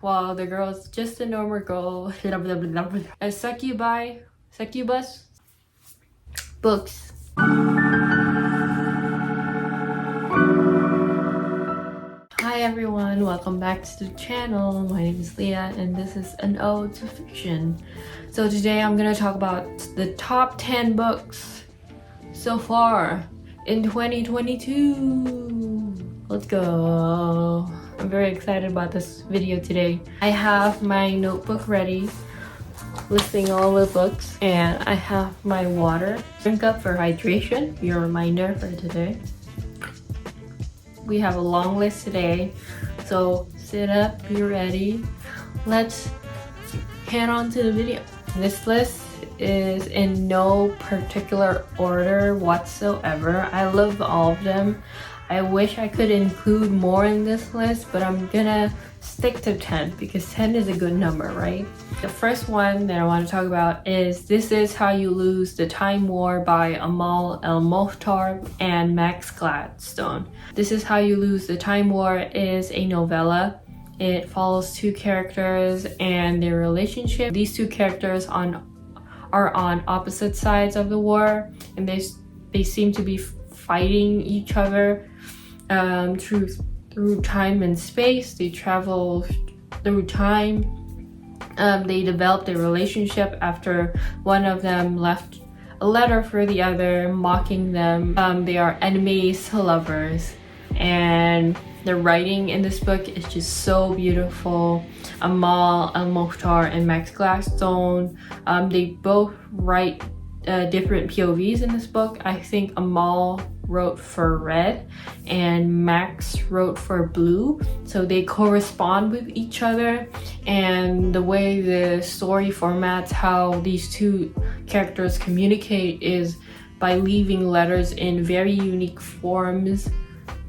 while the girl's just a normal girl. A succubus books. Hi everyone, welcome back to the channel. My name is Leah and this is an ode to fiction. So today I'm gonna talk about the top 10 books so far in 2022. Let's go. I'm very excited about this video today. I have my notebook ready, listing all the books, and I have my water. Drink up for hydration, your reminder for today. We have a long list today, so sit up, be ready. Let's head on to the video. This list is in no particular order whatsoever. I love all of them. I wish I could include more in this list, but I'm gonna stick to 10 because 10 is a good number, right? The first one that I want to talk about is This Is How You Lose the Time War by Amal El-Mohtar and Max Gladstone. This Is How You Lose the Time War is a novella. It follows two characters and their relationship. These two characters are on opposite sides of the war, and they seem to be fighting each other through time and space. They travel through time. They developed a relationship after one of them left a letter for the other, mocking them. They are enemies to lovers, and the writing in this book is just so beautiful. Amal El-Mohtar and Max Gladstone, they both write different POVs in this book. I think Amal wrote for red and Max wrote for blue, so they correspond with each other. And the way the story formats how these two characters communicate is by leaving letters in very unique forms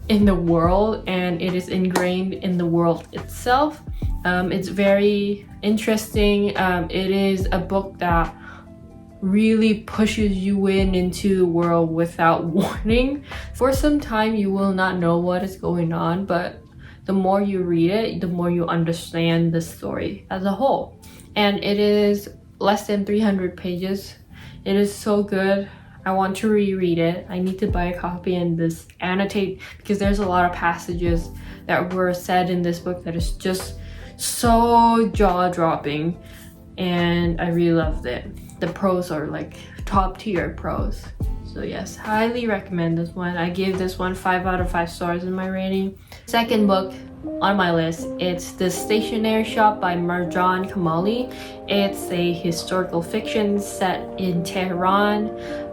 in the world, and it is ingrained in the world itself. It's very interesting. It is a book that really pushes you into the world without warning. For some time you will not know what is going on, but the more you read it, the more you understand the story as a whole. And it is less than 300 pages. It is so good. I want to reread it. I need to buy a copy and just annotate, because there's a lot of passages that were said in this book that is just so jaw-dropping, and I really loved it. The prose are like top tier prose. So yes, highly recommend this one. I gave this one 5 out of 5 stars in my rating. Second book on my list, it's The Stationery Shop by Marjan Kamali. It's a historical fiction set in Tehran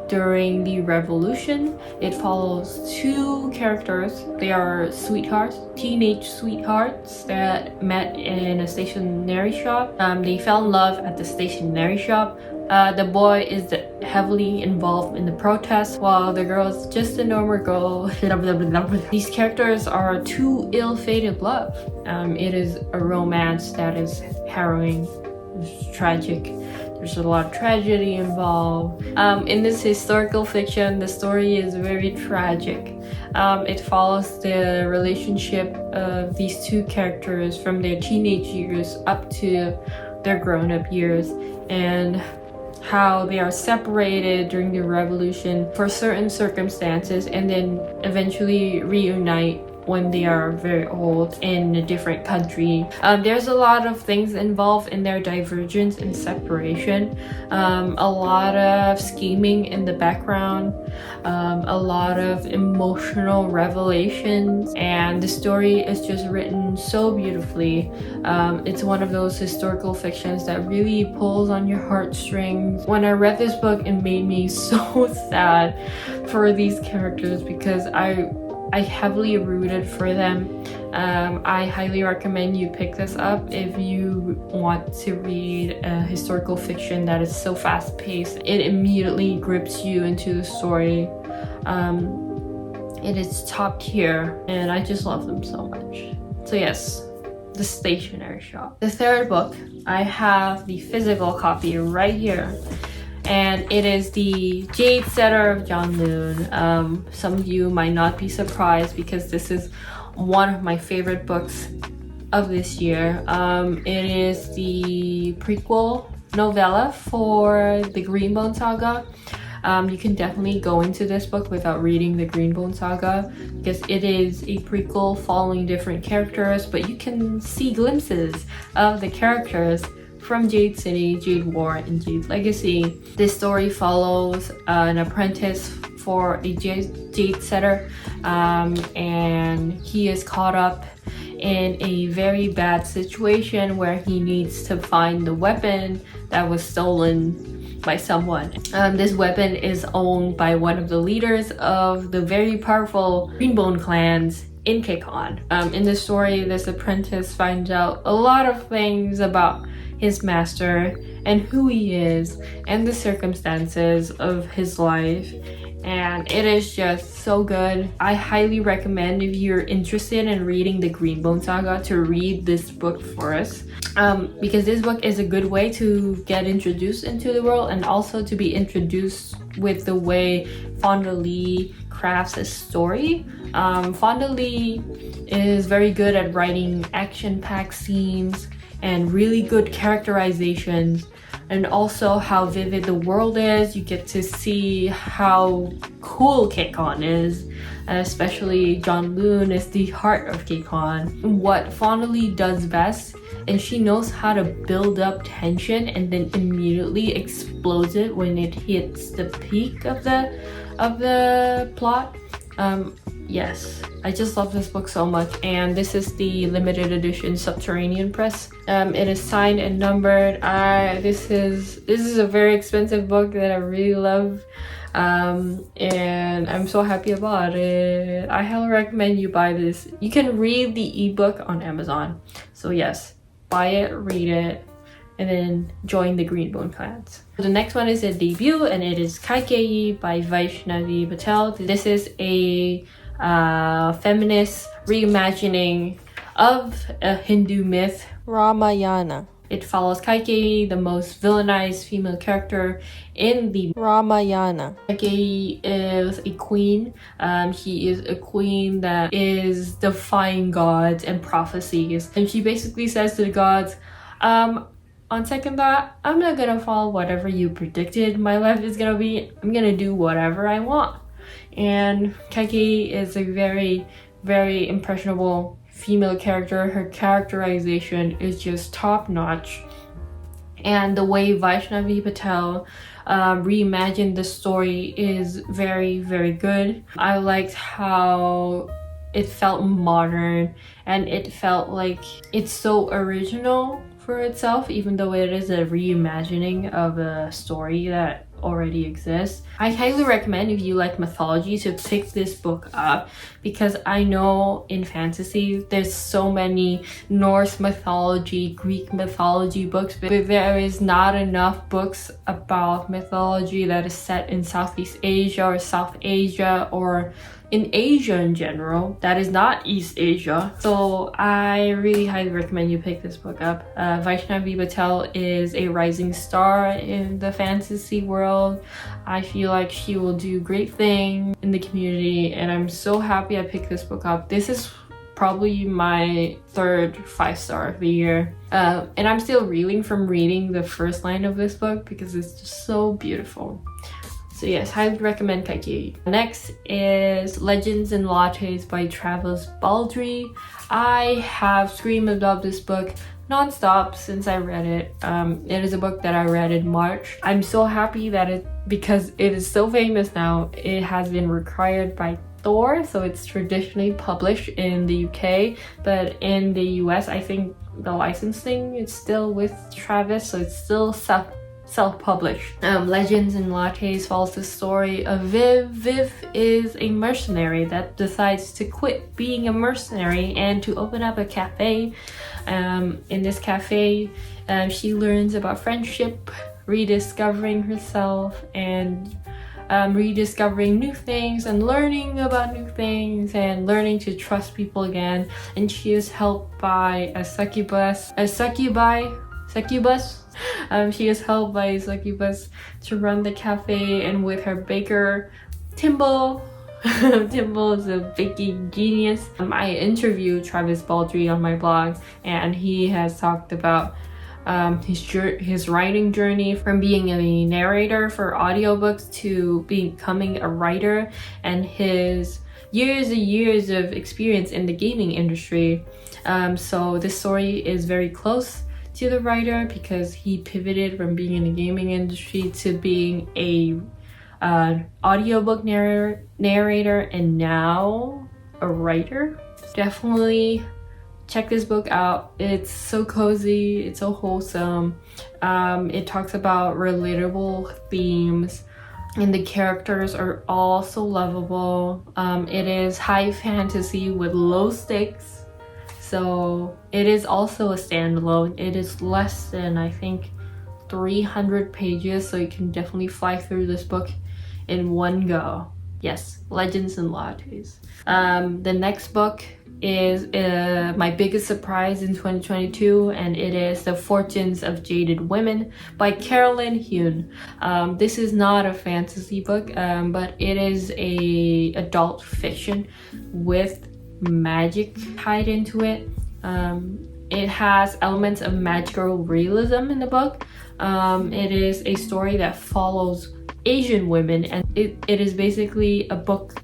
during the revolution. It follows two characters. They are sweethearts, teenage sweethearts that met in a stationery shop. They fell in love at the stationery shop. The boy is heavily involved in the protests, while the girl is just a normal girl. These characters are too ill-fated love. It is a romance that is harrowing, it's tragic. There's a lot of tragedy involved. In this historical fiction, the story is very tragic. It follows the relationship of these two characters from their teenage years up to their grown-up years, and how they are separated during the revolution for certain circumstances and then eventually reunite when they are very old in a different country. There's a lot of things involved in their divergence and separation. A lot of scheming in the background, a lot of emotional revelations, and the story is just written so beautifully. It's one of those historical fictions that really pulls on your heartstrings. When I read this book, it made me so sad for these characters because I heavily rooted for them. I highly recommend you pick this up if you want to read a historical fiction that is so fast-paced. It immediately grips you into the story. It is top tier, and I just love them so much. So yes, The Stationery Shop. The third book, I have the physical copy right here. and it is the Jade Setter of John Noon. Some of you might not be surprised because this is one of my favorite books of this year. It is the prequel novella for the Greenbone Saga. You can definitely go into this book without reading the Greenbone Saga because it is a prequel following different characters, but you can see glimpses of the characters from Jade City, Jade War, and Jade Legacy. This story follows an apprentice for a jade setter, and he is caught up in a very bad situation where he needs to find the weapon that was stolen by someone. This weapon is owned by one of the leaders of the very powerful Greenbone clans in Kekon. In the story, this apprentice finds out a lot of things about his master and who he is and the circumstances of his life, and it is just so good. I highly recommend, if you're interested in reading the Greenbone Saga, to read this book first, because this book is a good way to get introduced into the world and also to be introduced with the way Fonda Lee crafts a story. Fonda Lee is very good at writing action-packed scenes and really good characterizations, and also how vivid the world is. You get to see how cool Kekon is, especially John Loon is the heart of Kekon. What Fonda Lee does best, and she knows how to build up tension and then immediately explodes it when it hits the peak of the plot. Yes, I just love this book so much, and this is the limited edition Subterranean Press. It is signed and numbered. This is a very expensive book that I really love, and I'm so happy about it. I highly recommend you buy this. You can read the ebook on Amazon, so yes, buy it, read it, and then join the Greenbone clans. The next one is a debut, and it is Kaikeyi by Vaishnavi Patel. This is a feminist reimagining of a Hindu myth, Ramayana. It follows Kaikeyi, the most villainized female character in the Ramayana. Kaikeyi is a queen. She is a queen that is defying gods and prophecies, and she basically says to the gods, on second thought, I'm not gonna follow whatever you predicted my life is gonna be. I'm gonna do whatever I want. And Kaikeyi is a very, very impressionable female character. Her characterization is just top notch. And the way Vaishnavi Patel reimagined the story is very, very good. I liked how it felt modern, and it felt like it's so original for itself, even though it is a reimagining of a story that already exists. I highly recommend, if you like mythology, to pick this book up, because I know in fantasy there's so many Norse mythology, Greek mythology books, but there is not enough books about mythology that is set in Southeast Asia or South Asia or in Asia in general that is not East Asia. So I really highly recommend you pick this book up. Vaishnavi Patel is a rising star in the fantasy world. I feel like she will do great things in the community, and I'm so happy I picked this book up. This is probably my third 5-star of the year, and I'm still reeling from reading the first line of this book because it's just so beautiful. So yes, highly recommend Kaikeyi. Next is Legends and Lattes by Travis Baldry. I have screamed about this book non-stop since I read it. It is a book that I read in March. I'm so happy that because it is so famous now, it has been required by Thor, so it's traditionally published in the UK, but in the US, I think the licensing is still with Travis, so it's still self-published. Legends and Lattes follows the story of Viv. Viv is a mercenary that decides to quit being a mercenary and to open up a cafe. In this cafe, she learns about friendship, rediscovering herself, and rediscovering new things and learning about new things and learning to trust people again. And she is helped by a succubus. She is helped by a succubus to run the cafe, and with her baker Timbo, Timble is a baking genius. I interviewed Travis Baldry on my blog, and he has talked about his writing journey from being a narrator for audiobooks to becoming a writer, and his years and years of experience in the gaming industry. So this story is very close to the writer because he pivoted from being in the gaming industry to being a audiobook narrator and now a writer. Definitely check this book out. It's so cozy, it's so wholesome. It talks about relatable themes, and the characters are all so lovable. It is high fantasy with low stakes. So it is also a standalone. It is less than, I think, 300 pages, so you can definitely fly through this book in one go. Yes, Legends and Lattes. The next book is my biggest surprise in 2022, and it is The Fortunes of Jaded Women by Carolyn Hune. This is not a fantasy book, but it is a adult fiction with magic tied into it. It has elements of magical realism in the book. It is a story that follows Asian women, and it is basically a book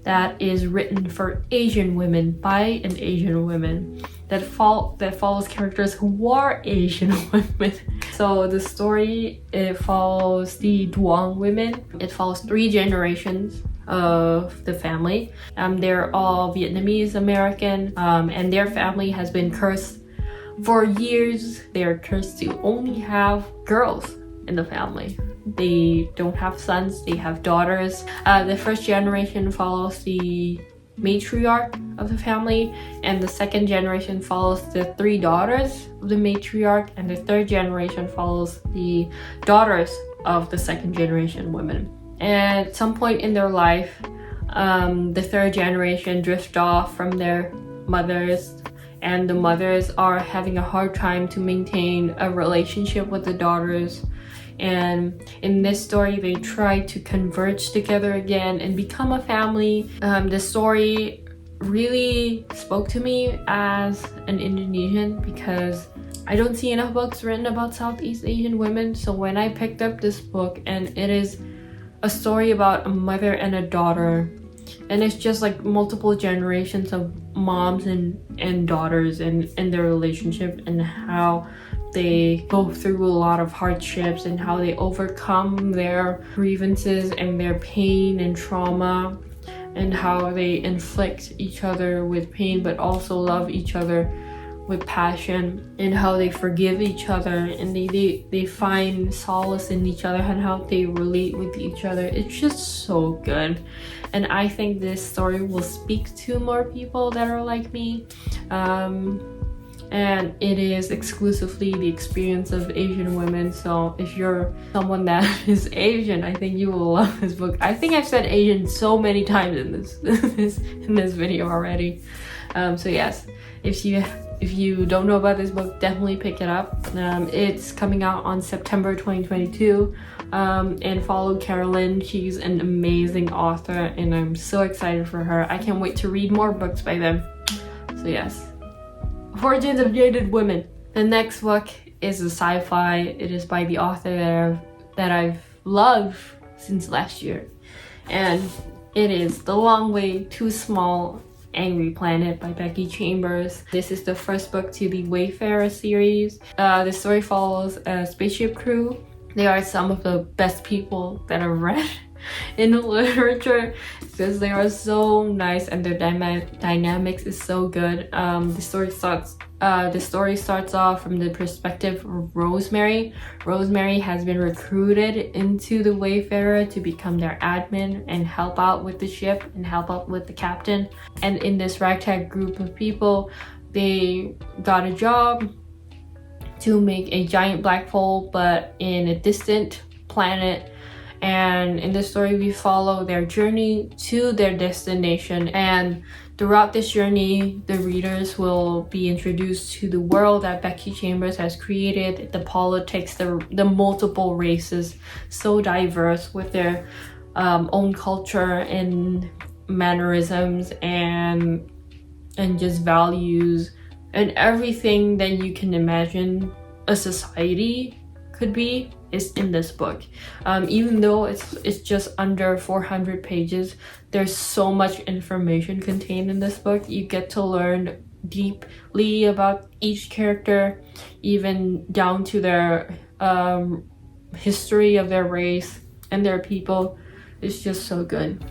that is written for Asian women by an Asian woman that follows characters who are Asian women. So the story, it follows the Duong women. It follows 3 generations of the family. They're all Vietnamese American, and their family has been cursed for years. They're cursed to only have girls in the family. They don't have sons, they have daughters. The first generation follows the matriarch of the family, and the second generation follows the 3 daughters of the matriarch, and the third generation follows the daughters of the second generation women. And at some point in their life, the third generation drift off from their mothers, and the mothers are having a hard time to maintain a relationship with the daughters. And in this story, they try to converge together again and become a family. The story really spoke to me as an Indonesian because I don't see enough books written about Southeast Asian women. So when I picked up this book, and it is a story about a mother and a daughter, and it's just like multiple generations of moms and daughters and their relationship, and how they go through a lot of hardships and how they overcome their grievances and their pain and trauma, and how they inflict each other with pain but also love each other with passion, and how they forgive each other, and they find solace in each other, and how they relate with each other. It's just so good, and I think this story will speak to more people that are like me. And it is exclusively the experience of Asian women. So if you're someone that is Asian, I think you will love this book. I think I've said Asian so many times in this video already. So yes, if you don't know about this book, definitely pick it up. It's coming out on September 2022. And follow Carolyn. She's an amazing author, and I'm so excited for her. I can't wait to read more books by them. So yes. Fortunes of Jaded Women. The next book is a sci-fi. It is by the author that I've loved since last year, and it is The Long Way Too Small Angry Planet by Becky Chambers. This is the first book to the Wayfarer series. The story follows a spaceship crew. They are some of the best people that I've read in literature because they are so nice, and their dynamics is so good. The story starts off from the perspective of Rosemary. Rosemary has been recruited into the Wayfarer to become their admin and help out with the ship and help out with the captain. And in this ragtag group of people, they got a job to make a giant black hole, but in a distant planet. And in this story, we follow their journey to their destination. And throughout this journey, the readers will be introduced to the world that Becky Chambers has created, the politics, the multiple races, so diverse with their own culture and mannerisms and just values and everything that you can imagine a society could be is in this book. Even though it's just under 400 pages, there's so much information contained in this book. You get to learn deeply about each character, even down to their history of their race and their people. It's just so good.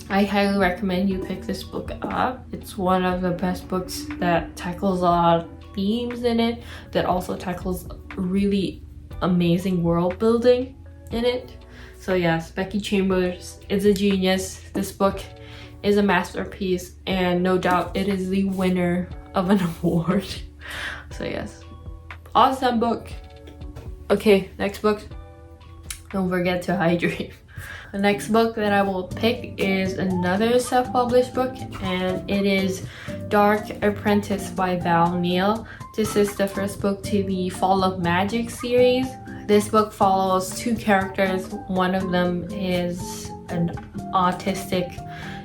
I highly recommend you pick this book up. It's one of the best books that tackles a lot of themes in it, that also tackles really amazing world building in it. So yes, Becky Chambers is a genius. This book is a masterpiece, and no doubt it is the winner of an award. So yes, awesome book. Okay, next book. Don't forget to hydrate. The next book that I will pick is another self-published book, and it is Dark Apprentice by Val Neal. This is the first book to the Fall of Magic series. This book follows two characters. One of them is an autistic,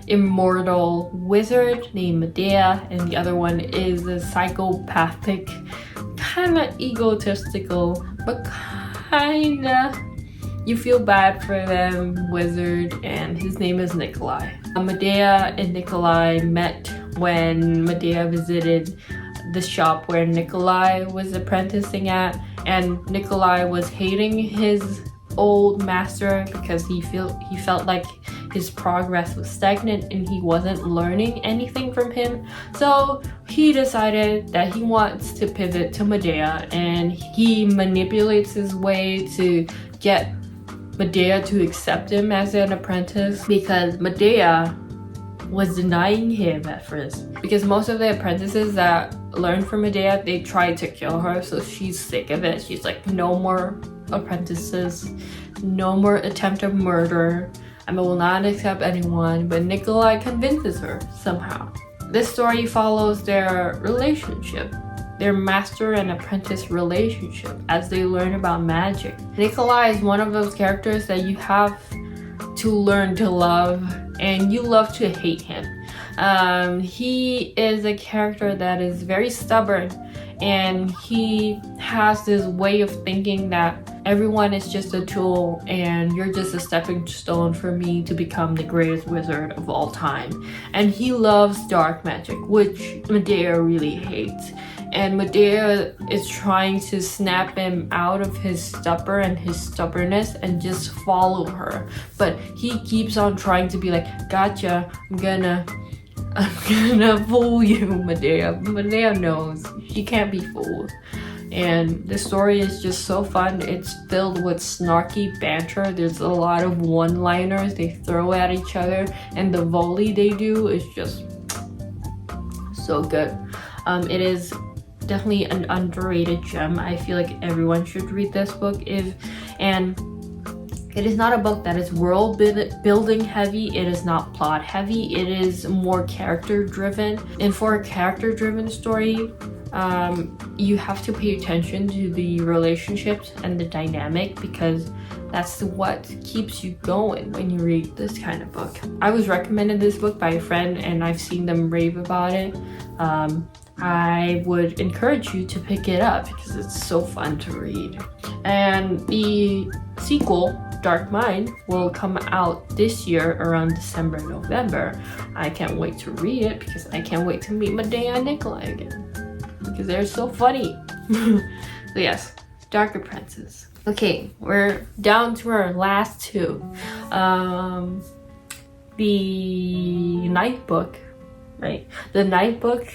immortal wizard named Medea, and the other one is a psychopathic, kind of egotistical, but kind of, you feel bad for them, wizard, and his name is Nikolai. Medea and Nikolai met when Medea visited the shop where Nikolai was apprenticing at, and Nikolai was hating his old master because he felt like his progress was stagnant and he wasn't learning anything from him. So he decided that he wants to pivot to Medea, and he manipulates his way to get Medea to accept him as an apprentice, because Medea was denying him at first, because most of the apprentices that learned from Medea, they tried to kill her. So she's sick of it. She's like, no more apprentices, no more attempted murder. I will not accept anyone. But Nikolai convinces her somehow. This story follows their relationship, their master and apprentice relationship, as they learn about magic. Nikolai is one of those characters that you have to learn to love, and you love to hate him. He is a character that is very stubborn, and he has this way of thinking that everyone is just a tool and you're just a stepping stone for me to become the greatest wizard of all time. And he loves dark magic, which Medea really hates. And Medea is trying to snap him out of his stupor and his stubbornness and just follow her. But he keeps on trying to be like, gotcha, I'm gonna fool you, Medea. Medea knows she can't be fooled. And the story is just so fun. It's filled with snarky banter. There's a lot of one-liners they throw at each other, and the volley they do is just so good. It is definitely an underrated gem. I feel like everyone should read this book. And it is not a book that is world building heavy. It is not plot heavy. It is more character driven. And for a character driven story, you have to pay attention to the relationships and the dynamic, because that's what keeps you going when you read this kind of book. I was recommended this book by a friend, and I've seen them rave about it. I would encourage you to pick it up because it's so fun to read. And the sequel, Dark Mind, will come out this year around December, November. I can't wait to read it because I can't wait to meet Medea and Nikolai again, because they're so funny. So yes, Dark Apprentice. Okay, we're down to our last two. The ninth book, right? The ninth book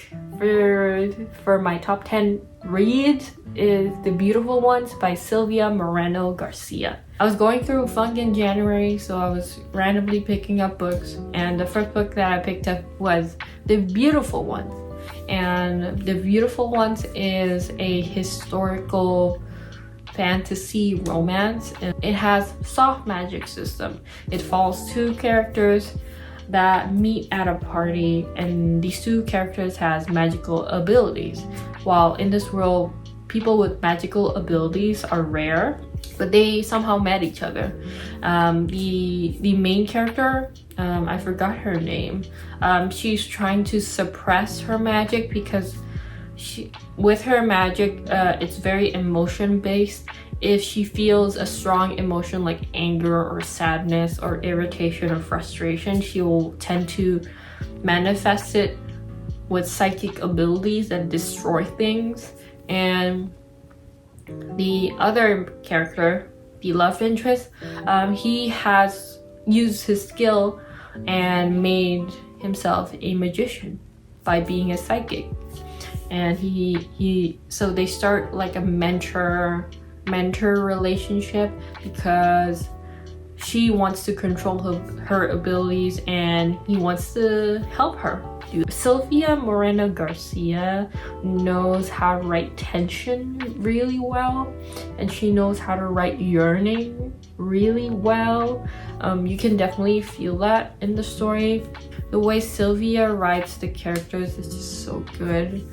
for my top 10 reads is The Beautiful Ones by Sylvia Moreno Garcia. I was going through funk in January, so I was randomly picking up books, and the first book that I picked up was The Beautiful Ones. And The Beautiful Ones is a historical fantasy romance, and it has soft magic system. It follows two characters that meet at a party, and these two characters has magical abilities. While in this world, people with magical abilities are rare, but they somehow met each other. The main character, I forgot her name. She's trying to suppress her magic because with her magic, it's very emotion based. If she feels a strong emotion like anger or sadness or irritation or frustration, she will tend to manifest it with psychic abilities that destroy things. And the other character, the love interest, he has used his skill and made himself a magician by being a psychic. And so they start like a mentor relationship because she wants to control her abilities and he wants to help her. Sylvia Moreno Garcia knows how to write tension really well, and she knows how to write yearning really well. You can definitely feel that in the story. The way Sylvia writes the characters is just so good.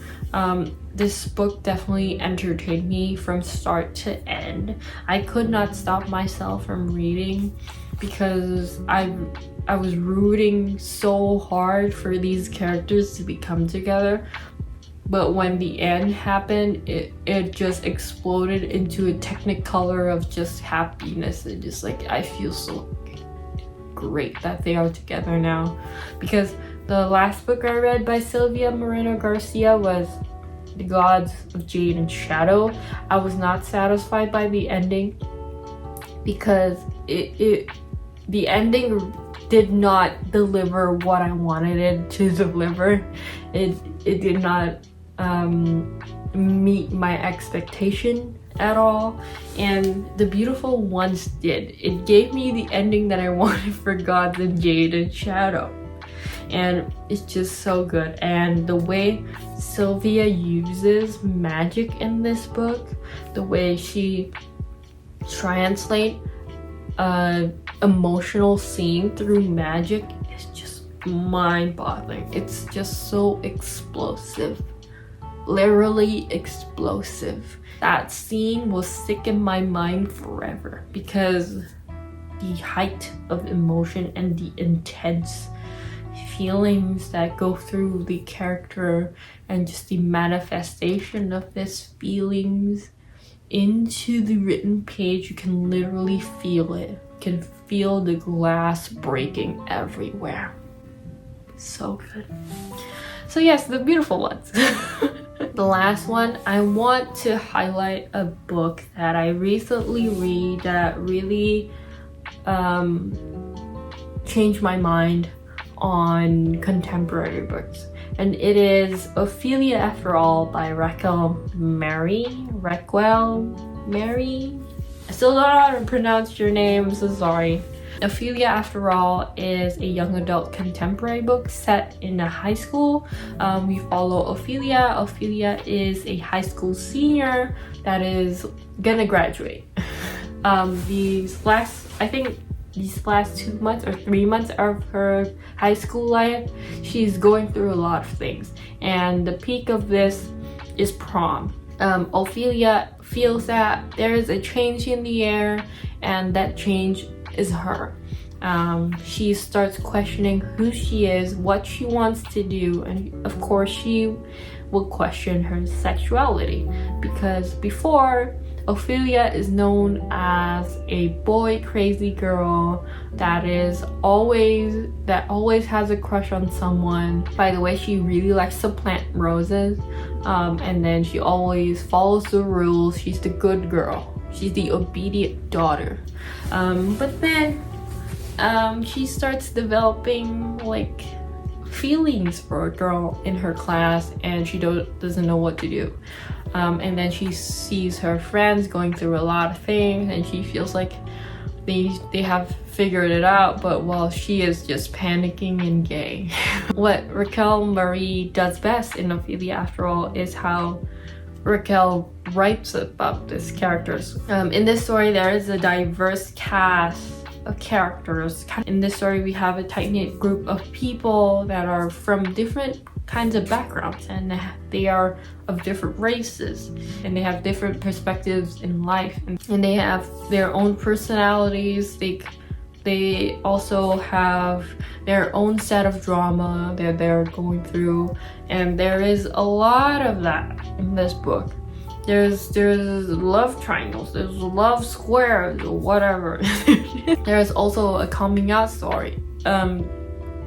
This book definitely entertained me from start to end. I could not stop myself from reading because I was rooting so hard for these characters to become together. But when the end happened, it just exploded into a technicolor of just happiness. And just like, I feel so great that they are together now. Because the last book I read by Sylvia Moreno Garcia was The Gods of Jade and Shadow. I was not satisfied by the ending because the ending did not deliver what I wanted it to deliver. It did not meet my expectation at all, and The Beautiful Ones did. It gave me the ending that I wanted for Gods of Jade and Shadow, and it's just so good. And the way Sylvia uses magic in this book, the way she translates emotional scene through magic is just mind-boggling. It's just so explosive, literally explosive. That scene will stick in my mind forever because the height of emotion and the intense feelings that go through the character and just the manifestation of these feelings into the written page, you can literally feel it. You can feel the glass breaking everywhere. So good. So yes, The Beautiful Ones. The last one, I want to highlight a book that I recently read that really changed my mind on contemporary books. And it is Ophelia After All by Raquel Mary. I still don't know how to pronounce your name, I'm so sorry. Ophelia After All is a young adult contemporary book set in a high school. We follow Ophelia. Ophelia is a high school senior that is gonna graduate. These last 2 months or 3 months of her high school life, she's going through a lot of things. And the peak of this is prom. Ophelia feels that there is a change in the air, and that change is her. She starts questioning who she is, what she wants to do, and of course she will question her sexuality, because before, Ophelia is known as a boy crazy girl that always has a crush on someone. By the way, she really likes to plant roses, and then she always follows the rules. She's the good girl. She's the obedient daughter. But then she starts developing like feelings for a girl in her class, and she doesn't know what to do. And then she sees her friends going through a lot of things, and she feels like they have figured it out, but while she is just panicking and gay. What Raquel Marie does best in Ophelia After All is how Raquel writes about these characters. In this story, there is a diverse cast of characters. In this story, we have a tight-knit group of people that are from different kinds of backgrounds, and they are of different races, and they have different perspectives in life, and they have their own personalities. They also have their own set of drama that they're going through, and there is a lot of that in this book. There's love triangles, there's love squares, or whatever. There's also a coming out story.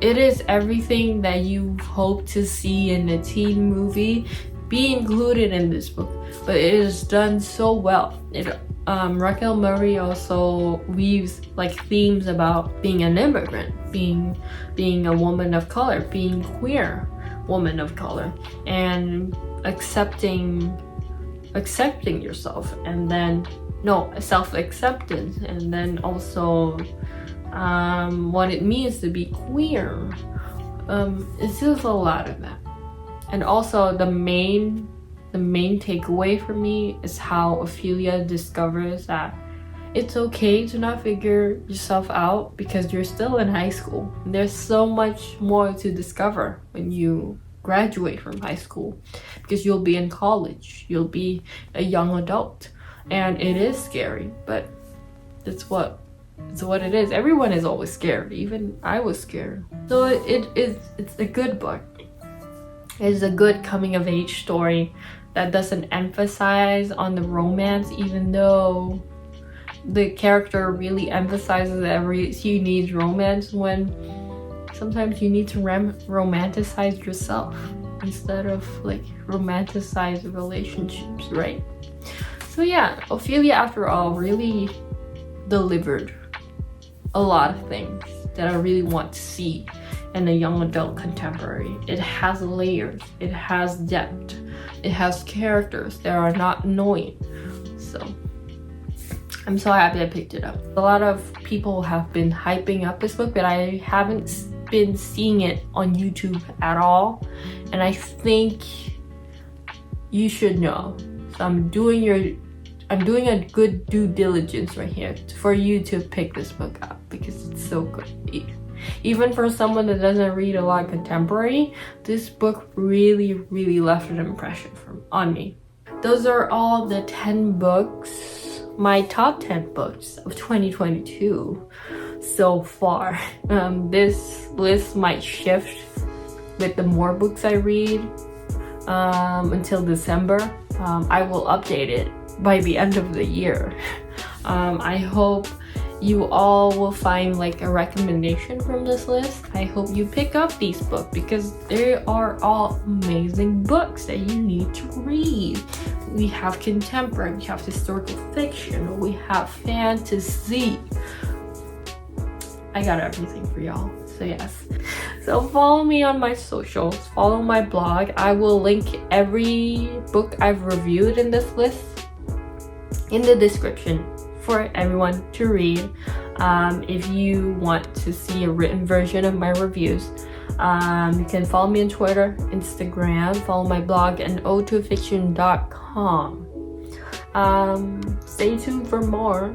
It is everything that you hope to see in a teen movie be included in this book, but it is done so well. Raquel Murray also weaves like themes about being an immigrant, being a woman of color, being queer woman of color, and accepting yourself, and then self-acceptance, and then also what it means to be queer. It's just a lot of that. And also the main takeaway for me is how Ophelia discovers that it's okay to not figure yourself out because you're still in high school. There's so much more to discover when you graduate from high school, because you'll be in college, you'll be a young adult, and it is scary, but it's what it is. Everyone is always scared. Even I was scared. So it's a good book. It's a good coming of age story that doesn't emphasize on the romance, even though the character really emphasizes that he needs romance, when sometimes you need to romanticize yourself instead of like romanticize relationships, right? So yeah, Ophelia after all really delivered a lot of things that I really want to see in a young adult contemporary. It has layers, it has depth, it has characters that are not annoying. So I'm so happy I picked it up. A lot of people have been hyping up this book, but I haven't been seeing it on YouTube at all, and I think you should know. So I'm doing a good due diligence right here for you to pick this book up, because it's so good. Even for someone that doesn't read a lot of contemporary, this book really left an impression on me. Those are all the 10 books, my top 10 books of 2022 so far. This list might shift with the more books I read until December. I will update it by the end of the year. I hope you all will find like a recommendation from this list. I hope you pick up these books, because they are all amazing books that you need to read. We have contemporary, we have historical fiction, we have fantasy. I got everything for y'all. So yes, so follow me on my socials, follow my blog. I will link every book I've reviewed in this list in the description for everyone to read. If you want to see a written version of my reviews, you can follow me on Twitter, Instagram, follow my blog, anodetofiction.com. Stay tuned for more.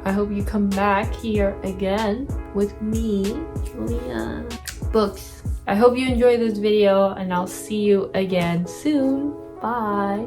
I hope you come back here again with me, Julia. Books. I hope you enjoyed this video, and I'll see you again soon. Bye.